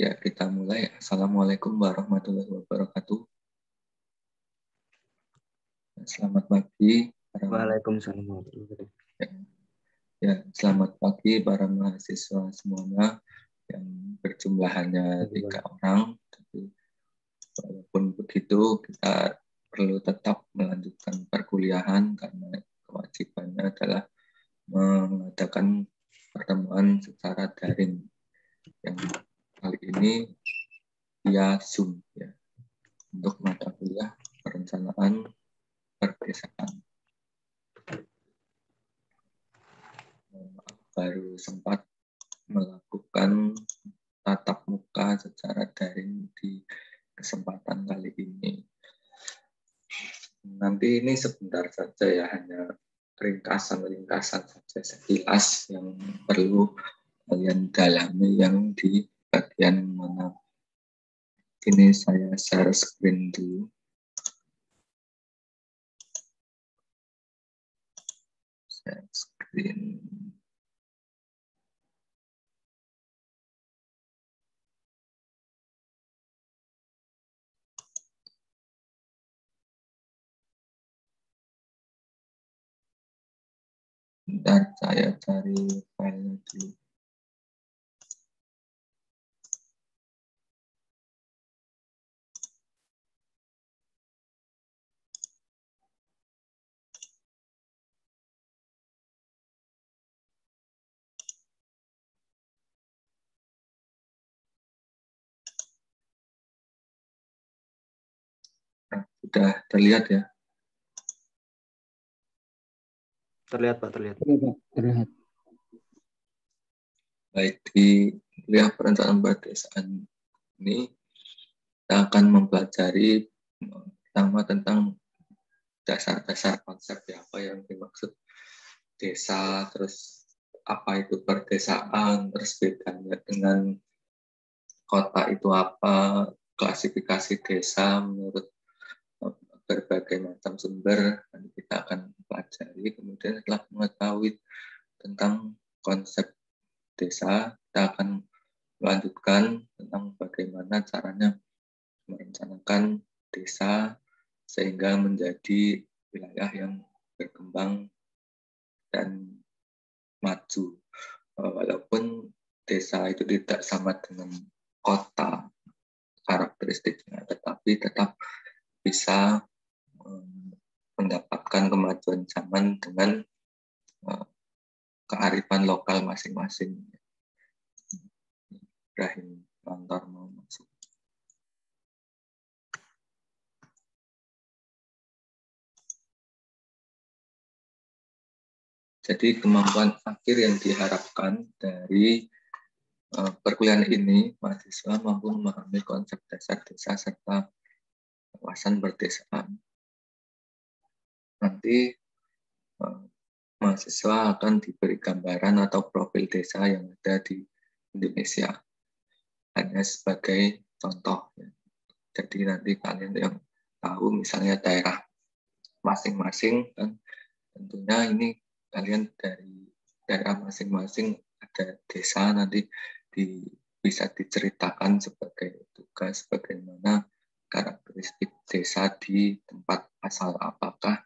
Ya, kita mulai. Assalamualaikum warahmatullahi wabarakatuh. Selamat pagi. Waalaikumsalam warahmatullahi wabarakatuh. Ya, selamat pagi para mahasiswa semuanya yang berjumlah hanya 3 orang. Tapi walaupun begitu, kita perlu tetap melanjutkan perkuliahan karena kewajibannya adalah mengadakan pertemuan secara daring yang kali ini via Zoom ya, untuk mata kuliah perencanaan perdesaan. Baru sempat melakukan tatap muka secara daring di kesempatan kali ini. Nanti ini sebentar saja ya, hanya ringkasan-ringkasan saja sekilas yang perlu kalian dalami yang di bagian mana. Ini saya share screen dulu. Share screen. Bentar, saya cari file dulu. Nah, sudah terlihat ya? Terlihat Pak, terlihat. Terlihat. Baik, di kuliah perencanaan perdesaan ini kita akan mempelajari pertama tentang dasar-dasar konsep ya, apa yang dimaksud desa, terus apa itu perdesaan, terus bedanya dengan kota itu apa, klasifikasi desa menurut berbagai macam sumber, dan kita akan pelajari. Kemudian setelah mengetahui tentang konsep desa, kita akan melanjutkan tentang bagaimana caranya merencanakan desa sehingga menjadi wilayah yang berkembang dan maju. Walaupun desa itu tidak sama dengan kota karakteristiknya, tetapi tetap bisa mendapatkan kemajuan zaman dengan kearifan lokal masing-masing. Ibrahim Lantar mau masuk. Jadi kemampuan akhir yang diharapkan dari perkuliahan ini, mahasiswa mampu memahami konsep dasar desa serta kawasan perdesaan. Nanti mahasiswa akan diberi gambaran atau profil desa yang ada di Indonesia. Hanya sebagai contoh. Jadi nanti kalian yang tahu misalnya daerah masing-masing, dan tentunya ini kalian dari daerah masing-masing ada desa, nanti bisa diceritakan sebagai tugas bagaimana karakteristik desa di tempat asal, apakah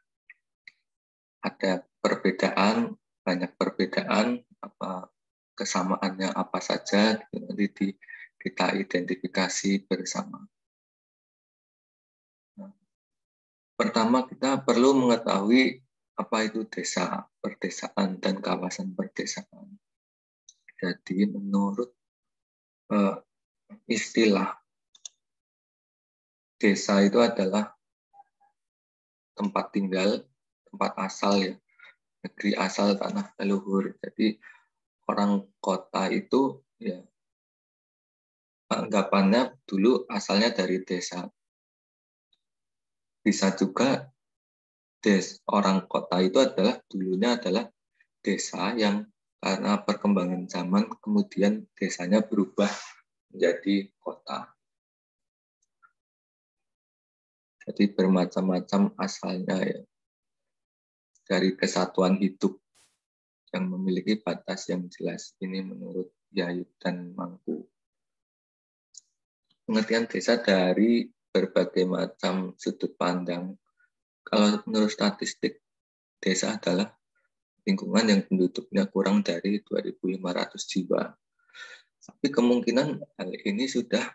ada perbedaan, banyak perbedaan, apa kesamaannya apa saja, nanti kita identifikasi bersama. Nah, pertama kita perlu mengetahui apa itu desa, perdesaan, dan kawasan perdesaan. Jadi menurut istilah desa itu adalah tempat tinggal, tempat asal ya, negeri asal tanah leluhur. Jadi orang kota itu ya anggapannya dulu asalnya dari desa. Bisa juga orang kota itu dulunya adalah desa yang karena perkembangan zaman kemudian desanya berubah menjadi kota. Jadi bermacam-macam asalnya ya. Dari kesatuan hidup yang memiliki batas yang jelas. Ini menurut Yayut dan Mangku. pengertian desa dari berbagai macam sudut pandang. Kalau menurut statistik, desa adalah lingkungan yang penduduknya kurang dari 2.500 jiwa. Tapi kemungkinan hal ini sudah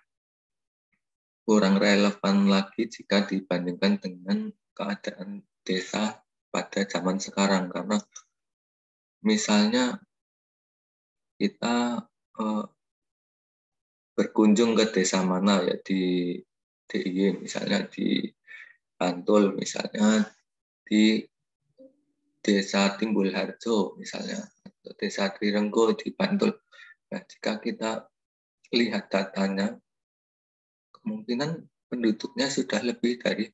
kurang relevan lagi jika dibandingkan dengan keadaan desa pada zaman sekarang. Karena misalnya kita berkunjung ke desa mana ya di DIY, misalnya di Bantul, misalnya di Desa Timbul Harjo, misalnya, atau Desa Trirenggo di Bantul. Nah, jika kita lihat datanya, kemungkinan penduduknya sudah lebih dari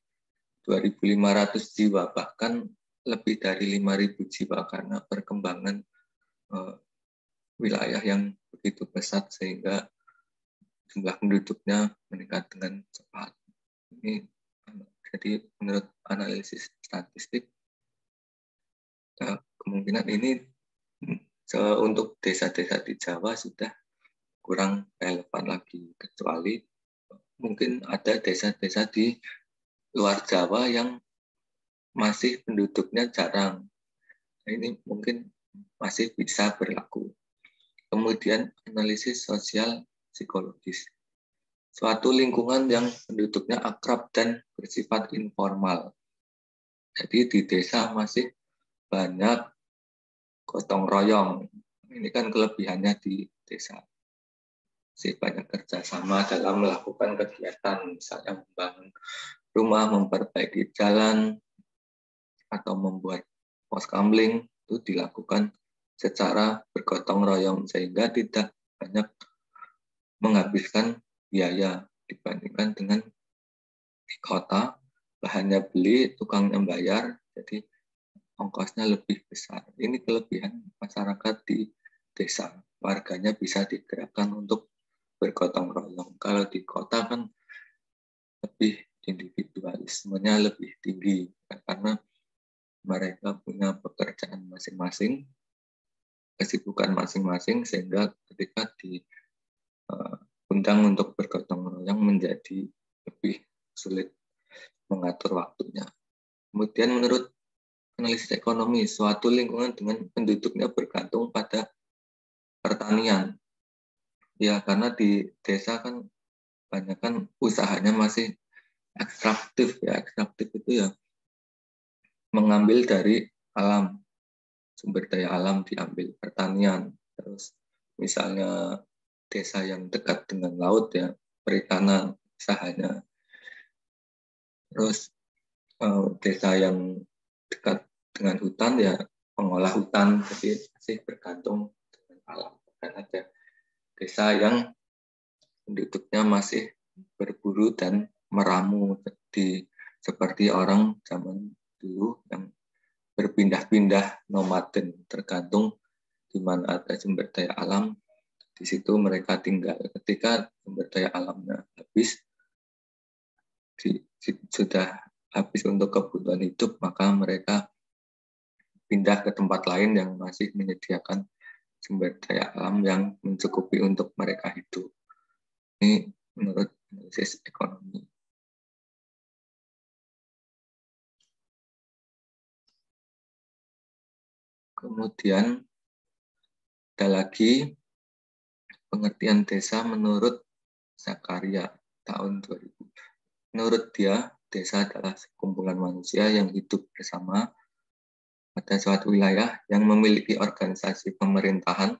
2.500 jiwa, bahkan lebih dari 5.000 jiwa karena perkembangan wilayah yang begitu pesat sehingga jumlah penduduknya meningkat dengan cepat. Ini jadi menurut analisis statistik, kemungkinan ini untuk desa-desa di Jawa sudah kurang relevan lagi, kecuali mungkin ada desa-desa di luar Jawa yang masih penduduknya jarang. Nah, ini mungkin masih bisa berlaku. Kemudian analisis sosial psikologis. Suatu lingkungan yang penduduknya akrab dan bersifat informal. Jadi di desa masih banyak gotong royong. Ini kan kelebihannya di desa. Masih banyak kerjasama dalam melakukan kegiatan, misalnya membangun rumah, memperbaiki jalan, atau membuat pos kamling, itu dilakukan secara bergotong royong sehingga tidak banyak menghabiskan biaya dibandingkan dengan di kota, bahannya beli, tukangnya bayar, jadi ongkosnya lebih besar. Ini kelebihan masyarakat di desa. Warganya bisa digerakkan untuk bergotong royong. Kalau di kota kan lebih individualismenya lebih tinggi karena mereka punya pekerjaan masing-masing, kesibukan masing-masing, sehingga ketika diundang untuk bergotong royong menjadi lebih sulit mengatur waktunya. Kemudian menurut analisis ekonomi, suatu lingkungan dengan penduduknya bergantung pada pertanian. Ya, karena di desa kan banyak kan usahanya masih ekstraktif ya. Ekstraktif itu ya mengambil dari alam, sumber daya alam diambil, pertanian. Terus misalnya desa yang dekat dengan laut ya, perikanan usahanya. Terus desa yang dekat dengan hutan ya mengolah hutan, jadi masih bergantung dengan alam. Dan ada desa yang penduduknya masih berburu dan meramu, seperti orang zaman dulu yang berpindah-pindah nomaden, tergantung di mana ada sumber daya alam, di situ mereka tinggal. Ketika sumber daya alamnya habis, sudah habis untuk kebutuhan hidup, maka mereka pindah ke tempat lain yang masih menyediakan sumber daya alam yang mencukupi untuk mereka hidup. Ini menurut analisis ekonomi. Kemudian ada lagi pengertian desa menurut Zakaria tahun 2000. Menurut dia, desa adalah sekumpulan manusia yang hidup bersama pada suatu wilayah yang memiliki organisasi pemerintahan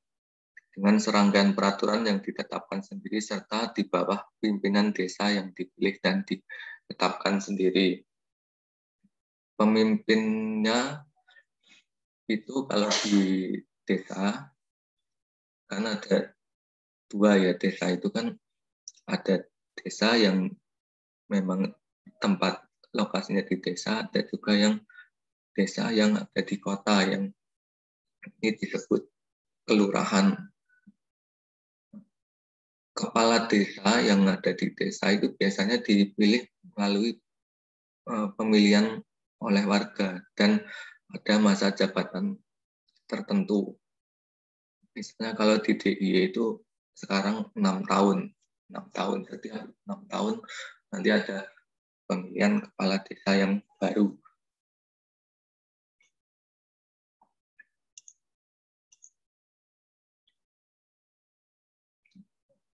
dengan serangkaian peraturan yang ditetapkan sendiri serta di bawah pimpinan desa yang dipilih dan ditetapkan sendiri. Pemimpinnya itu kalau di desa, kan ada dua ya, desa itu kan ada desa yang memang tempat lokasinya di desa, ada juga yang desa yang ada di kota, yang ini disebut kelurahan. Kepala desa yang ada di desa itu biasanya dipilih melalui pemilihan oleh warga dan ada masa jabatan tertentu. Misalnya kalau di DIY itu sekarang 6 tahun. 6 tahun. Setiap 6 tahun nanti ada pemilihan kepala desa yang baru.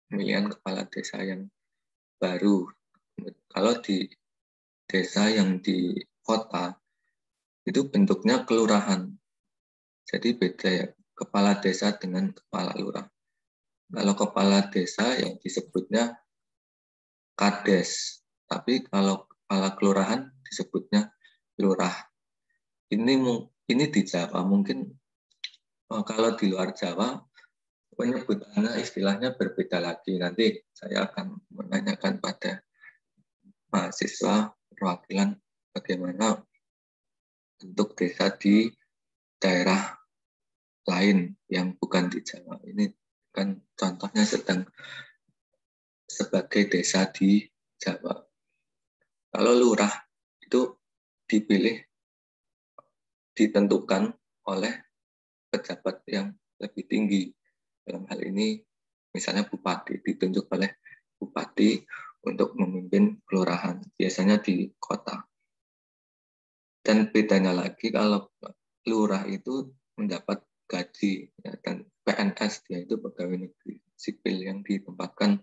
Pemilihan kepala desa yang baru. Kalau di desa yang di kota, itu bentuknya kelurahan. Jadi beda ya, kepala desa dengan kepala lurah. Kalau kepala desa yang disebutnya kades, tapi kalau kepala kelurahan disebutnya lurah. Ini di Jawa, mungkin kalau di luar Jawa penyebutannya istilahnya berbeda lagi. Nanti saya akan menanyakan pada mahasiswa perwakilan bagaimana bentuk desa di daerah lain yang bukan di Jawa. Ini kan contohnya sedang sebagai desa di Jawa. Kalau lurah itu dipilih, ditentukan oleh pejabat yang lebih tinggi. Dalam hal ini misalnya bupati, ditunjuk oleh bupati untuk memimpin kelurahan, biasanya di kota. Dan bedanya lagi kalau lurah itu mendapat gaji, ya, dan PNS, dia itu pegawai negeri sipil yang ditempatkan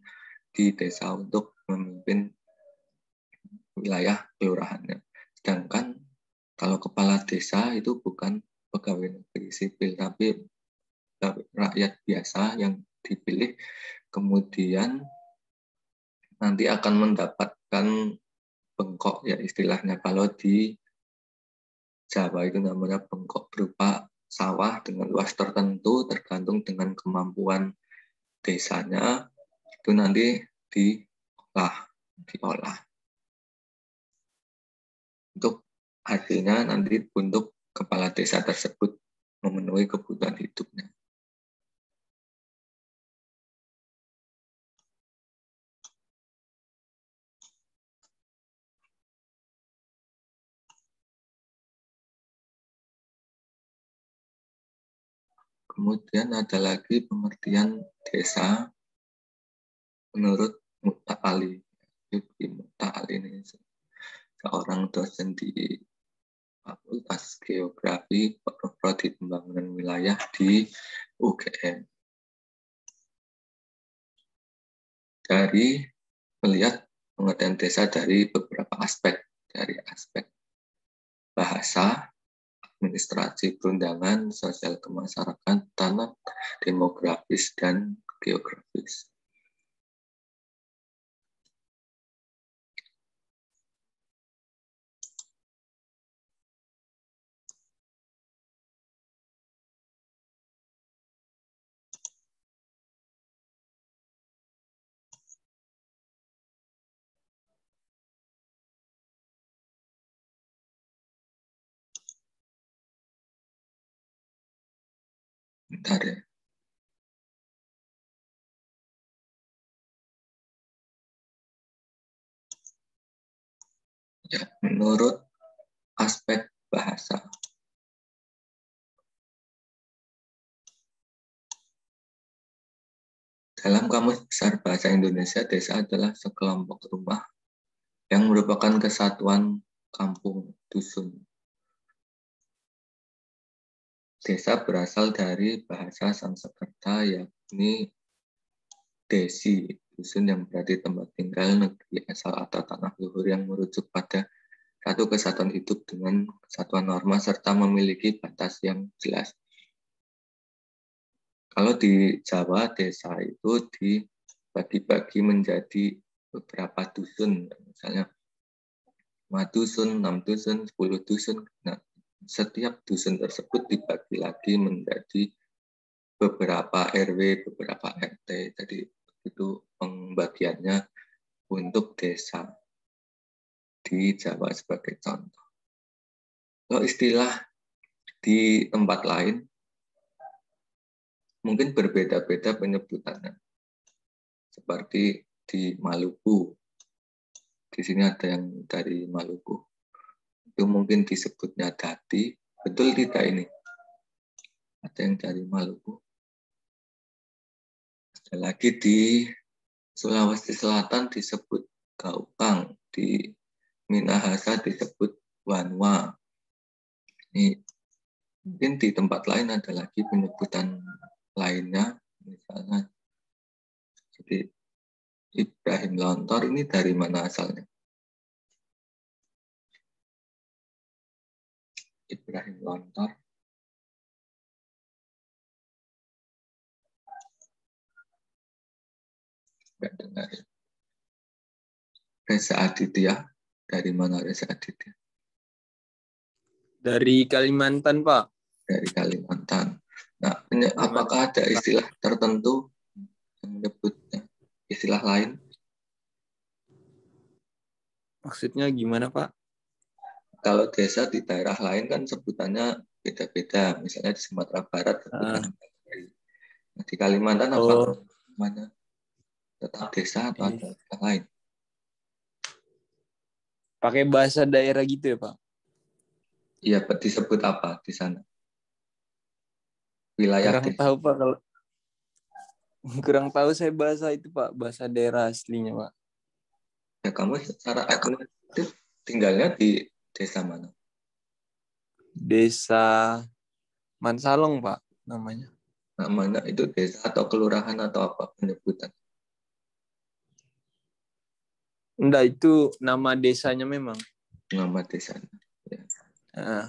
di desa untuk memimpin wilayah kelurahannya. Sedangkan kalau kepala desa itu bukan pegawai negeri sipil, tapi rakyat biasa yang dipilih, kemudian nanti akan mendapatkan bengkok, ya istilahnya. Kalau di Jawa itu namanya bengkok, berupa sawah dengan luas tertentu tergantung dengan kemampuan desanya, itu nanti diolah. Untuk hasilnya nanti untuk kepala desa tersebut memenuhi kebutuhan hidupnya. Kemudian ada lagi pengertian desa menurut Mutta'ali. Mutta'ali ini seorang dosen di Fakultas Geografi Prodi Pembangunan Wilayah di UGM. Dari melihat pengertian desa dari beberapa aspek, dari aspek bahasa, administrasi perundangan, sosial kemasyarakatan, demografis, dan geografis. Bentar ya. Ya, menurut aspek bahasa. Dalam Kamus Besar Bahasa Indonesia, desa adalah sekelompok rumah yang merupakan kesatuan kampung dusun. Desa berasal dari bahasa Sanskerta, yakni desi, dusun yang berarti tempat tinggal, negeri asal atau tanah luhur, yang merujuk pada satu kesatuan hidup dengan kesatuan norma serta memiliki batas yang jelas. Kalau di Jawa, desa itu dibagi-bagi menjadi beberapa dusun, misalnya 5 dusun, 6 dusun, 10 dusun. Nah, setiap dusun tersebut dibagi lagi menjadi beberapa RW, beberapa RT. Jadi itu pembagiannya untuk desa di Jawa sebagai contoh. Kalau istilah di tempat lain mungkin berbeda-beda penyebutannya. Seperti di Maluku. Di sini ada yang dari Maluku. Itu mungkin disebutnya dati. Betul tidak ini? Ada yang dari Maluku. Ada lagi di Sulawesi Selatan disebut Gaukang, di Minahasa disebut Wanwa. Ini mungkin di tempat lain ada lagi penyebutan lainnya, misalnya jadi Ibrahim Lontor ini dari mana asalnya? Ibrahim Lontor. Nggak dengar. Reza Aditya, dari mana Reza Aditya? Dari Kalimantan, Pak. Dari Kalimantan. Nah, apakah ada istilah tertentu yang menyebutnya istilah lain? Maksudnya gimana, Pak? Kalau desa di daerah lain kan sebutannya beda-beda. Misalnya di Sumatera Barat sebutannya nah, di Kalimantan apa namanya? Tetap desa atau ada istilah lain? Pakai bahasa daerah gitu ya, Pak? Iya, disebut apa di sana? Wilayah Kurang desa. tahu, Pak. Kalau kurang tahu saya bahasa itu, Pak. Bahasa daerah aslinya, Pak. Ya, kamu secara administratif tinggalnya di desa mana? Desa Mansalong, Pak, namanya. Namanya itu desa atau kelurahan atau apa penyebutan? Enggak, itu nama desanya memang. Nama desanya. Ya. Nah.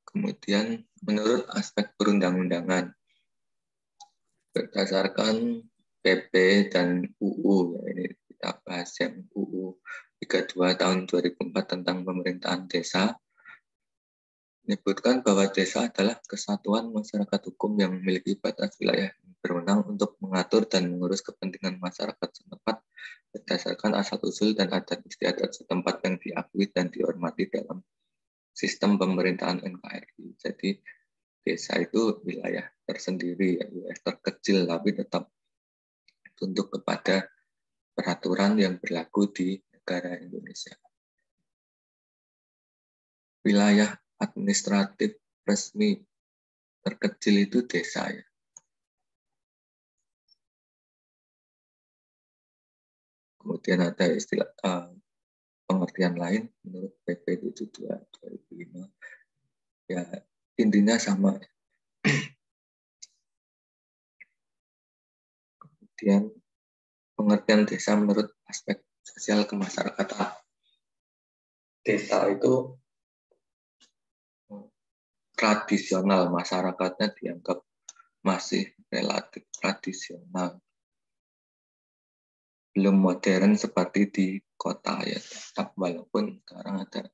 Kemudian menurut aspek perundang-undangan, berdasarkan PP dan UU, ya ini kita bahas yang UU 32 tahun 2004 tentang pemerintahan desa, menyebutkan bahwa desa adalah kesatuan masyarakat hukum yang memiliki batas wilayah yang berwenang untuk mengatur dan mengurus kepentingan masyarakat setempat berdasarkan asal-usul dan adat istiadat setempat yang diakui dan dihormati dalam sistem pemerintahan NKRI. Jadi desa itu wilayah tersendiri, wilayah terkecil, tapi tetap tunduk kepada peraturan yang berlaku di negara Indonesia. Wilayah administratif resmi terkecil itu desa, ya. Kemudian ada istilah pengertian lain menurut PP 72 2005. Ya, intinya sama. Kemudian pengertian desa menurut aspek sosial kemasyarakatan. Desa itu tradisional, masyarakatnya dianggap masih relatif tradisional. Belum modern seperti di kota, ya. Tetap walaupun sekarang ada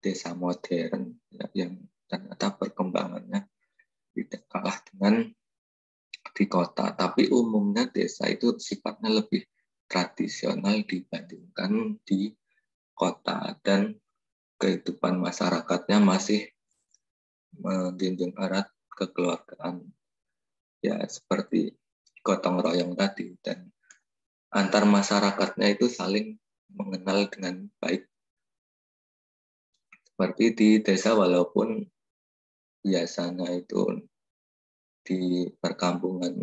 desa modern, ya, yang ternyata perkembangannya tidak kalah dengan di kota. Tapi umumnya desa itu sifatnya lebih tradisional dibandingkan di kota, dan kehidupan masyarakatnya masih menjunjung erat kekeluargaan, ya seperti gotong royong tadi, dan antar masyarakatnya itu saling mengenal dengan baik. Seperti di desa, walaupun biasanya itu di perkampungan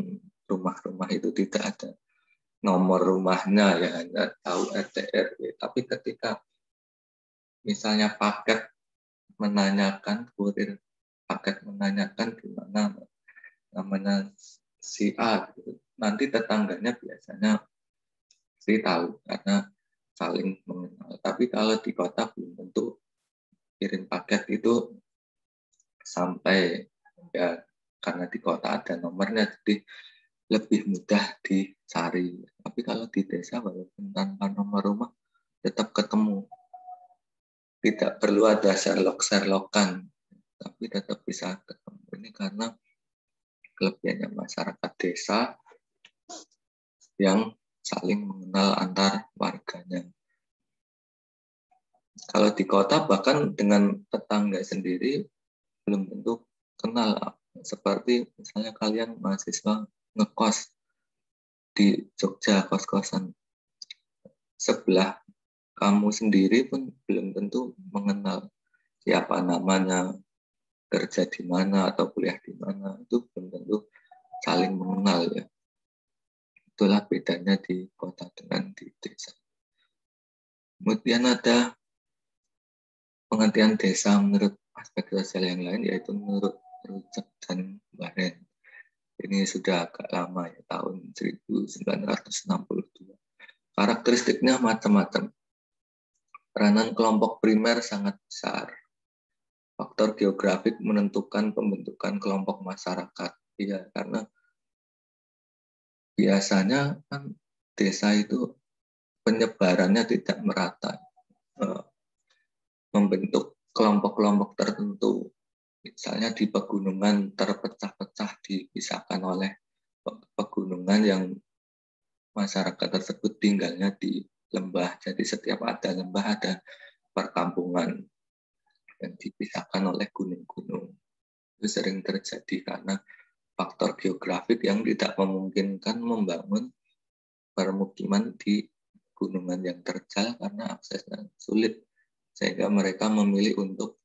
rumah-rumah itu tidak ada nomor rumahnya, ya hanya tahu RT RW. Tapi ketika misalnya paket menanyakan, kurir paket menanyakan di mana namanya si A, gitu, nanti tetangganya biasanya sih tahu karena saling mengenal. Tapi kalau di kota belum tentu kirim paket itu sampai, ya karena di kota ada nomornya, jadi lebih mudah dicari. Tapi kalau di desa walaupun tanpa nomor rumah tetap ketemu. Tidak perlu ada Sherlock-Sherlockan, tapi tetap bisa ketemu. Ini karena kelebihannya masyarakat desa yang saling mengenal antar warganya. Kalau di kota bahkan dengan tetangga sendiri belum tentu kenal. Seperti misalnya kalian mahasiswa ngekos di Jogja, kos-kosan sebelah kamu sendiri pun belum tentu mengenal siapa namanya, kerja di mana atau kuliah di mana, itu belum tentu saling mengenal ya. Itulah bedanya di kota dengan di desa. Kemudian ada pengertian desa menurut aspek sosial yang lain, yaitu menurut Rujak dan Baren. Ini sudah agak lama ya, tahun 1962. Karakteristiknya macam-macam. Peranan kelompok primer sangat besar. Faktor geografik menentukan pembentukan kelompok masyarakat. Iya, karena biasanya kan desa itu penyebarannya tidak merata, membentuk kelompok-kelompok tertentu. Misalnya di pegunungan terpecah-pecah, dipisahkan oleh pegunungan yang masyarakat tersebut tinggalnya di lembah. Jadi setiap ada lembah ada perkampungan yang dipisahkan oleh gunung-gunung. Itu sering terjadi karena faktor geografik yang tidak memungkinkan membangun permukiman di gunungan yang terjal karena aksesnya sulit, sehingga mereka memilih untuk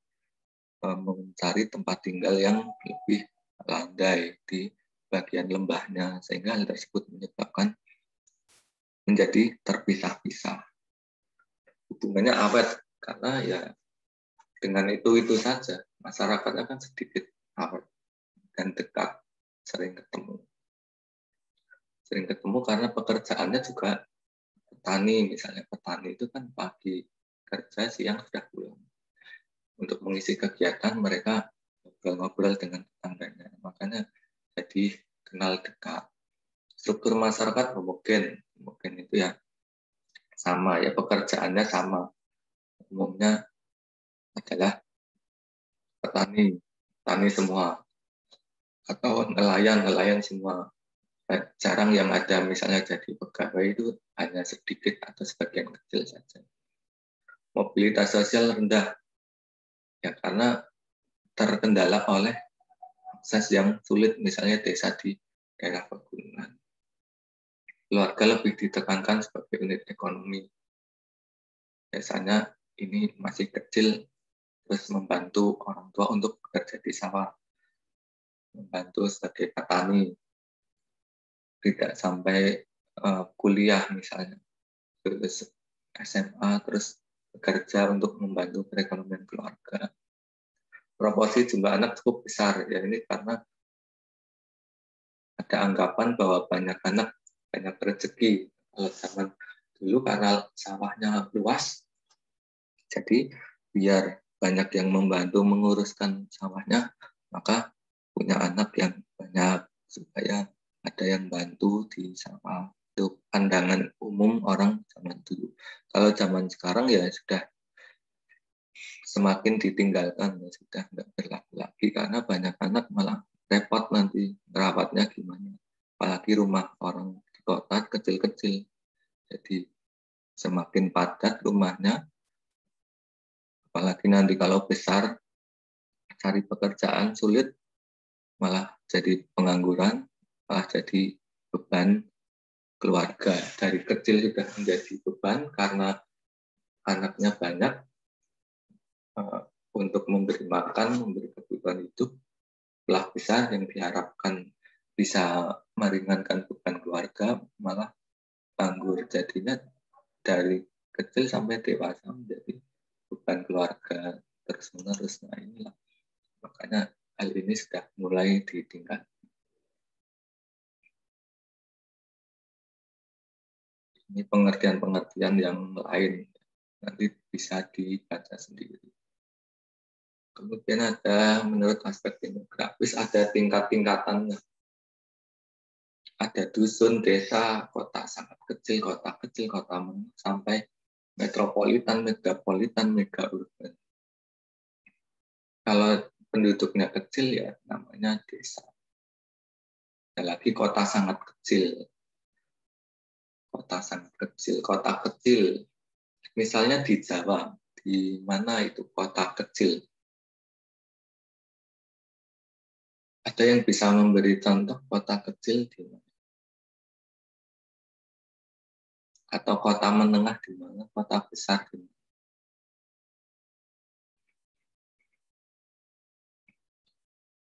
mencari tempat tinggal yang lebih landai di bagian lembahnya, sehingga hal tersebut menyebabkan menjadi terpisah-pisah. Hubungannya awet karena ya dengan itu saja masyarakatnya kan sedikit awet dan dekat, sering ketemu karena pekerjaannya juga petani. Misalnya petani itu kan pagi kerja, siang sudah pulang. Untuk mengisi kegiatan mereka ngobrol-ngobrol dengan tetangganya, makanya jadi kenal dekat. Struktur masyarakat mungkin itu ya sama ya, pekerjaannya sama, umumnya adalah petani semua, atau nelayan semua. Jarang yang ada misalnya jadi pegawai, itu hanya sedikit atau sebagian kecil saja. Mobilitas sosial rendah ya karena terkendala oleh akses yang sulit, misalnya desa di daerah pegunungan. Keluarga lebih ditekankan sebagai unit ekonomi. Biasanya ini masih kecil, terus membantu orang tua untuk bekerja di sawah, membantu sebagai petani, tidak sampai kuliah misalnya, terus SMA, terus bekerja untuk membantu perekonomian keluarga. Proporsi jumlah anak cukup besar ya, ini karena ada anggapan bahwa banyak anak banyak rezeki. Kalau zaman dulu karena sawahnya luas, jadi biar banyak yang membantu menguruskan sawahnya, maka punya anak yang banyak supaya ada yang bantu di sawah. Itu pandangan umum orang zaman dulu. Kalau zaman sekarang ya sudah semakin ditinggalkan, ya sudah nggak berlaku lagi karena banyak anak malah repot nanti merawatnya gimana. Apalagi rumah orang di kota kecil-kecil, jadi semakin padat rumahnya, apalagi nanti kalau besar cari pekerjaan sulit, malah jadi pengangguran, malah jadi beban keluarga. Dari kecil sudah menjadi beban karena anaknya banyak, untuk memberi makan, memberi kebutuhan hidup, belah besar yang diharapkan bisa meringankan beban keluarga, malah nganggur. Jadinya dari kecil sampai dewasa menjadi beban keluarga terus-menerus. Nah inilah, makanya hal ini sudah mulai ditingkat. Ini pengertian-pengertian yang lain, nanti bisa dibaca sendiri. Kemudian ada menurut aspek demografis ada tingkat-tingkatannya. Ada dusun, desa, kota sangat kecil, kota menengah, sampai metropolitan, megapolitan, mega urban. Kalau penduduknya kecil ya namanya desa. Ada lagi kota sangat kecil. Kota kecil. Misalnya di Jawa, di mana itu kota kecil? Ada yang bisa memberi contoh kota kecil di mana? Atau kota menengah di mana? Kota besar di mana?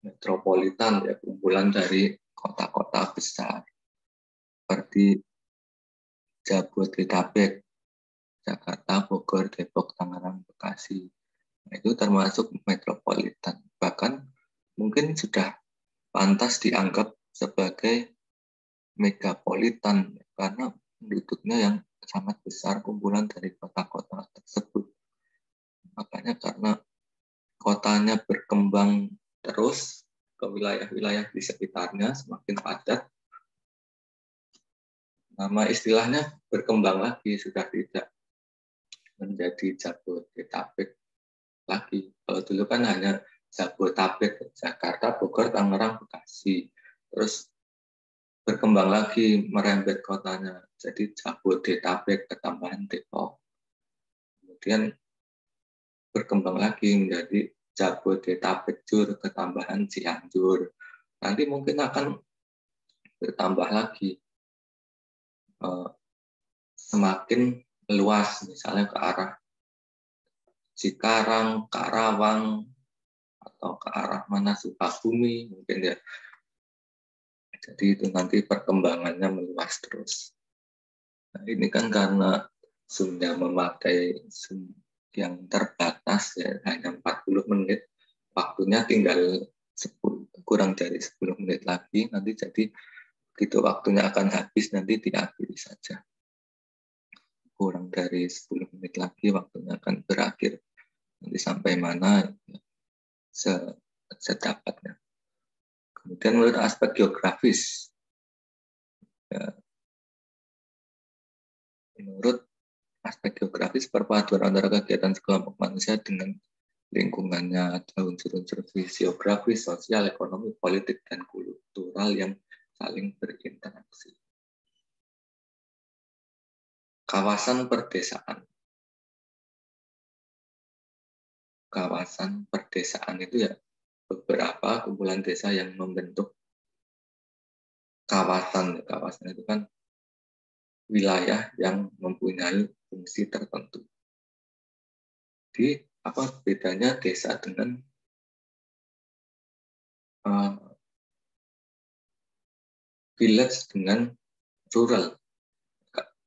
metropolitan, ya, kumpulan dari kota-kota besar seperti Jabodetabek, Jakarta, Bogor, Depok, Tangerang, Bekasi. Nah, itu termasuk metropolitan. Bahkan mungkin sudah pantas dianggap sebagai megapolitan karena penduduknya yang sangat besar, kumpulan dari kota-kota tersebut. Makanya karena kotanya berkembang terus ke wilayah-wilayah di sekitarnya semakin padat, nama istilahnya berkembang lagi, sudah tidak menjadi Jabodetabek lagi. Kalau dulu kan hanya Jabodetabek, Jakarta, Bogor, Tangerang, Bekasi. Terus berkembang lagi merembet kotanya, jadi Jabodetabek ketambahan Depok. Kemudian berkembang lagi menjadi Jabodetabek Jur ketambahan Cianjur. Nanti mungkin akan bertambah lagi semakin luas, misalnya ke arah Cikarang, Karawang, atau ke arah mana Sukabumi mungkin ya. Jadi itu nanti perkembangannya meluas terus. Nah, ini kan karena Zoom-nya memakai Zoom yang terbatas ya, hanya 40 menit, waktunya tinggal kurang dari 10 menit lagi, nanti jadi begitu waktunya akan habis, nanti diakhiri saja. Kurang dari 10 menit lagi waktunya akan berakhir. Nanti sampai mana ya, sedapatnya. Kemudian menurut aspek geografis, ya, menurut aspek geografis perpaduan antara kegiatan sekelompok manusia dengan lingkungannya ada unsur-unsur fisiografis, sosial, ekonomi, politik, dan kultural yang saling berinteraksi. Kawasan perdesaan. Kawasan perdesaan itu ya beberapa kumpulan desa yang membentuk kawasan. Kawasan itu kan wilayah yang mempunyai fungsi tertentu. Jadi apa bedanya desa dengan village dengan rural?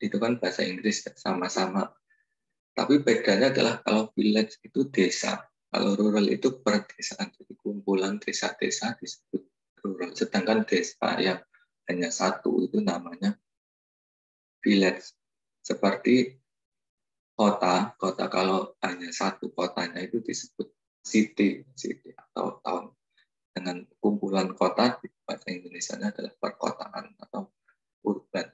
Itu kan bahasa Inggris sama-sama. Tapi bedanya adalah kalau village itu desa, kalau rural itu perdesaan, jadi kumpulan desa-desa disebut rural. Sedangkan desa yang hanya satu itu namanya village. Seperti kota kalau hanya satu kotanya itu disebut city atau town. Dengan kumpulan kota di bahasa Indonesia adalah perkotaan atau urban.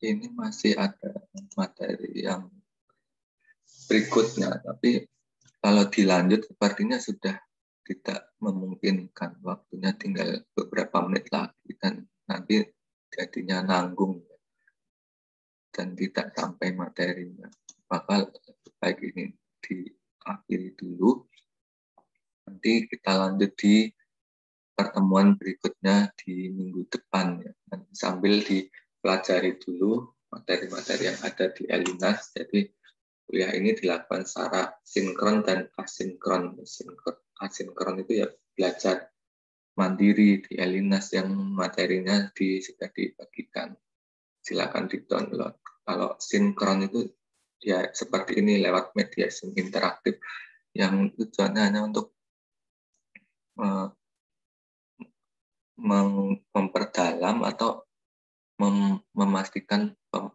Ini masih ada materi yang berikutnya, tapi kalau dilanjut sepertinya sudah tidak memungkinkan, waktunya tinggal beberapa menit lagi dan nanti jadinya nanggung dan tidak sampai materinya. Maka baik ini diakhiri dulu. Nanti kita lanjut di pertemuan berikutnya di minggu depan ya. Dan sambil dipelajari dulu materi-materi yang ada di Elinas. Jadi kuliah ini dilakukan secara sinkron dan asinkron. Asinkron itu ya belajar mandiri di Elinas yang materinya sudah dibagikan. Silakan di-download. Kalau sinkron itu ya seperti ini lewat media Zoom interaktif yang tujuannya hanya untuk memperdalam atau memastikan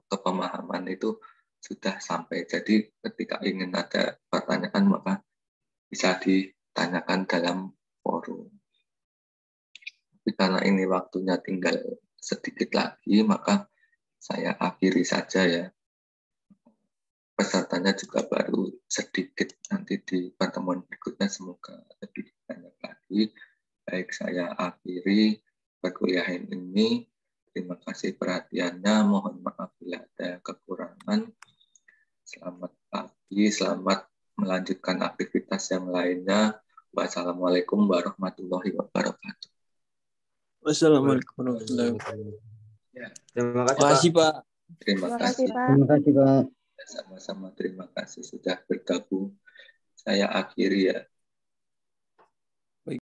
kepemahaman itu sudah sampai. Jadi ketika ingin ada pertanyaan maka bisa ditanyakan dalam forum. Tapi karena ini waktunya tinggal sedikit lagi, maka saya akhiri saja ya. Pesertanya juga baru sedikit, nanti di pertemuan berikutnya semoga lebih banyak lagi. Baik, saya akhiri perkuliahan ini. Terima kasih perhatiannya. Mohon maaf bila ada kekurangan. Selamat pagi, selamat melanjutkan aktivitas yang lainnya. Wassalamualaikum warahmatullahi wabarakatuh. Wassalamualaikum warahmatullahi wabarakatuh. Ya, Terima Terima kasih, Pak. terima kasih. Pak. Terima kasih, Pak. Sama-sama terima kasih sudah bergabung. Saya akhiri ya.